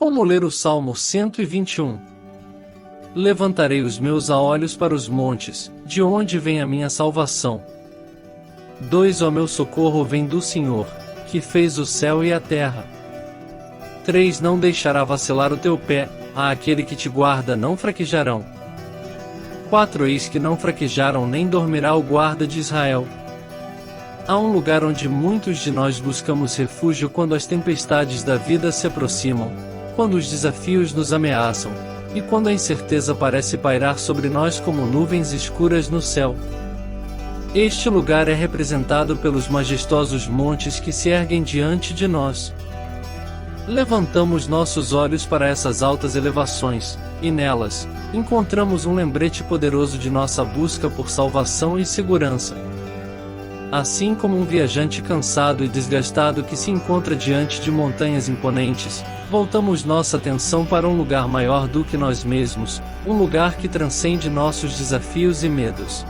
Como ler o Salmo 121? Levantarei os meus olhos para os montes, de onde vem a minha salvação. 2 Ó meu socorro vem do Senhor, que fez o céu e a terra. 3 Não deixará vacilar o teu pé, aquele que te guarda não fraquejarão. 4 Eis que não fraquejaram nem dormirá o guarda de Israel. Há um lugar onde muitos de nós buscamos refúgio quando as tempestades da vida se aproximam, quando os desafios nos ameaçam, e quando a incerteza parece pairar sobre nós como nuvens escuras no céu. Este lugar é representado pelos majestosos montes que se erguem diante de nós. Levantamos nossos olhos para essas altas elevações, e nelas, encontramos um lembrete poderoso de nossa busca por salvação e segurança. Assim como um viajante cansado e desgastado que se encontra diante de montanhas imponentes, voltamos nossa atenção para um lugar maior do que nós mesmos, um lugar que transcende nossos desafios e medos.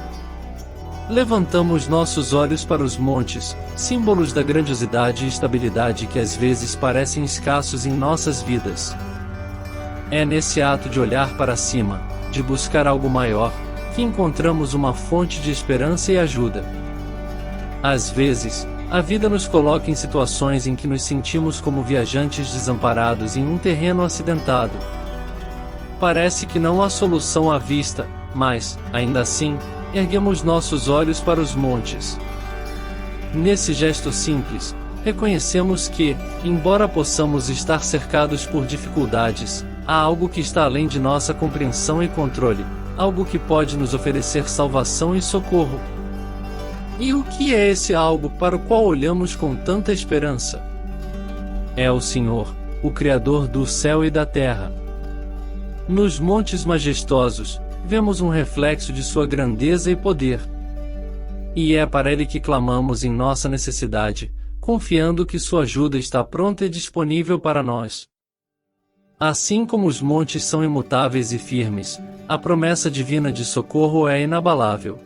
Levantamos nossos olhos para os montes, símbolos da grandiosidade e estabilidade que às vezes parecem escassos em nossas vidas. É nesse ato de olhar para cima, de buscar algo maior, que encontramos uma fonte de esperança e ajuda. Às vezes, a vida nos coloca em situações em que nos sentimos como viajantes desamparados em um terreno acidentado. Parece que não há solução à vista, mas, ainda assim, erguemos nossos olhos para os montes. Nesse gesto simples, reconhecemos que, embora possamos estar cercados por dificuldades, há algo que está além de nossa compreensão e controle, algo que pode nos oferecer salvação e socorro. E o que é esse algo para o qual olhamos com tanta esperança? É o Senhor, o Criador do céu e da terra. Nos montes majestosos, vemos um reflexo de sua grandeza e poder. E é para Ele que clamamos em nossa necessidade, confiando que sua ajuda está pronta e disponível para nós. Assim como os montes são imutáveis e firmes, a promessa divina de socorro é inabalável.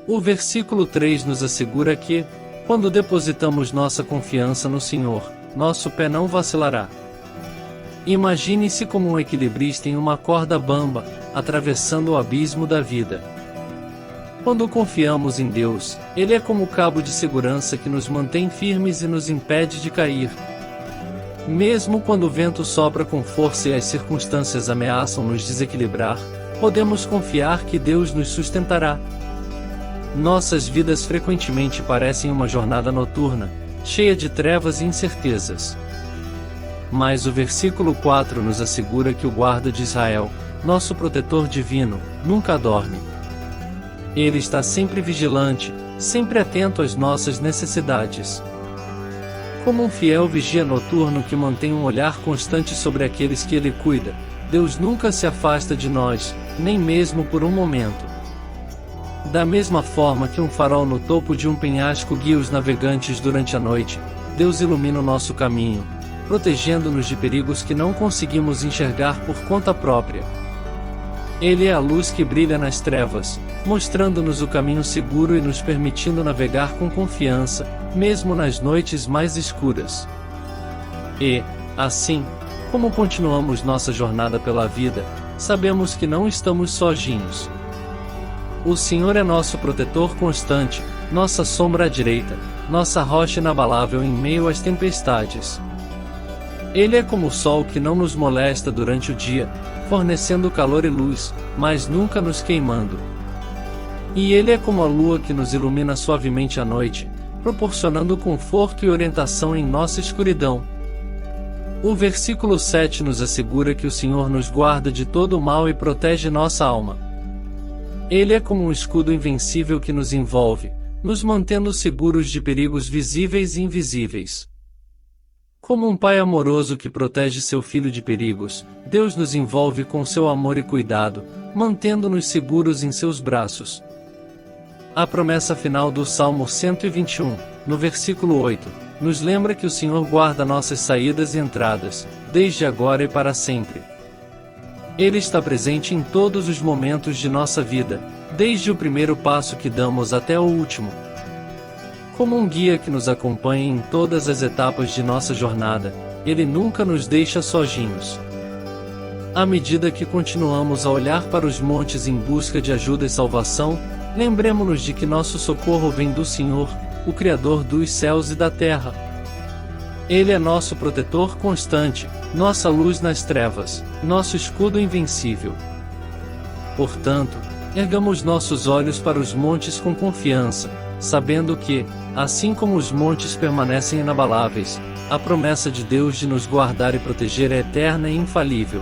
O versículo 3 nos assegura que, quando depositamos nossa confiança no Senhor, nosso pé não vacilará. Imagine-se como um equilibrista em uma corda bamba, atravessando o abismo da vida. Quando confiamos em Deus, Ele é como o cabo de segurança que nos mantém firmes e nos impede de cair. Mesmo quando o vento sopra com força e as circunstâncias ameaçam nos desequilibrar, podemos confiar que Deus nos sustentará. Nossas vidas frequentemente parecem uma jornada noturna, cheia de trevas e incertezas. Mas o versículo 4 nos assegura que o guarda de Israel, nosso protetor divino, nunca dorme. Ele está sempre vigilante, sempre atento às nossas necessidades. Como um fiel vigia noturno que mantém um olhar constante sobre aqueles que Ele cuida, Deus nunca se afasta de nós, nem mesmo por um momento. Da mesma forma que um farol no topo de um penhasco guia os navegantes durante a noite, Deus ilumina o nosso caminho, protegendo-nos de perigos que não conseguimos enxergar por conta própria. Ele é a luz que brilha nas trevas, mostrando-nos o caminho seguro e nos permitindo navegar com confiança, mesmo nas noites mais escuras. E, assim, como continuamos nossa jornada pela vida, sabemos que não estamos sozinhos. O Senhor é nosso protetor constante, nossa sombra à direita, nossa rocha inabalável em meio às tempestades. Ele é como o sol que não nos molesta durante o dia, fornecendo calor e luz, mas nunca nos queimando. E Ele é como a lua que nos ilumina suavemente à noite, proporcionando conforto e orientação em nossa escuridão. O versículo 7 nos assegura que o Senhor nos guarda de todo o mal e protege nossa alma. Ele é como um escudo invencível que nos envolve, nos mantendo seguros de perigos visíveis e invisíveis. Como um pai amoroso que protege seu filho de perigos, Deus nos envolve com seu amor e cuidado, mantendo-nos seguros em seus braços. A promessa final do Salmo 121, no versículo 8, nos lembra que o Senhor guarda nossas saídas e entradas, desde agora e para sempre. Ele está presente em todos os momentos de nossa vida, desde o primeiro passo que damos até o último. Como um guia que nos acompanha em todas as etapas de nossa jornada, Ele nunca nos deixa sozinhos. À medida que continuamos a olhar para os montes em busca de ajuda e salvação, lembremos-nos de que nosso socorro vem do Senhor, o Criador dos céus e da terra. Ele é nosso protetor constante, nossa luz nas trevas, nosso escudo invencível. Portanto, ergamos nossos olhos para os montes com confiança, sabendo que, assim como os montes permanecem inabaláveis, a promessa de Deus de nos guardar e proteger é eterna e infalível.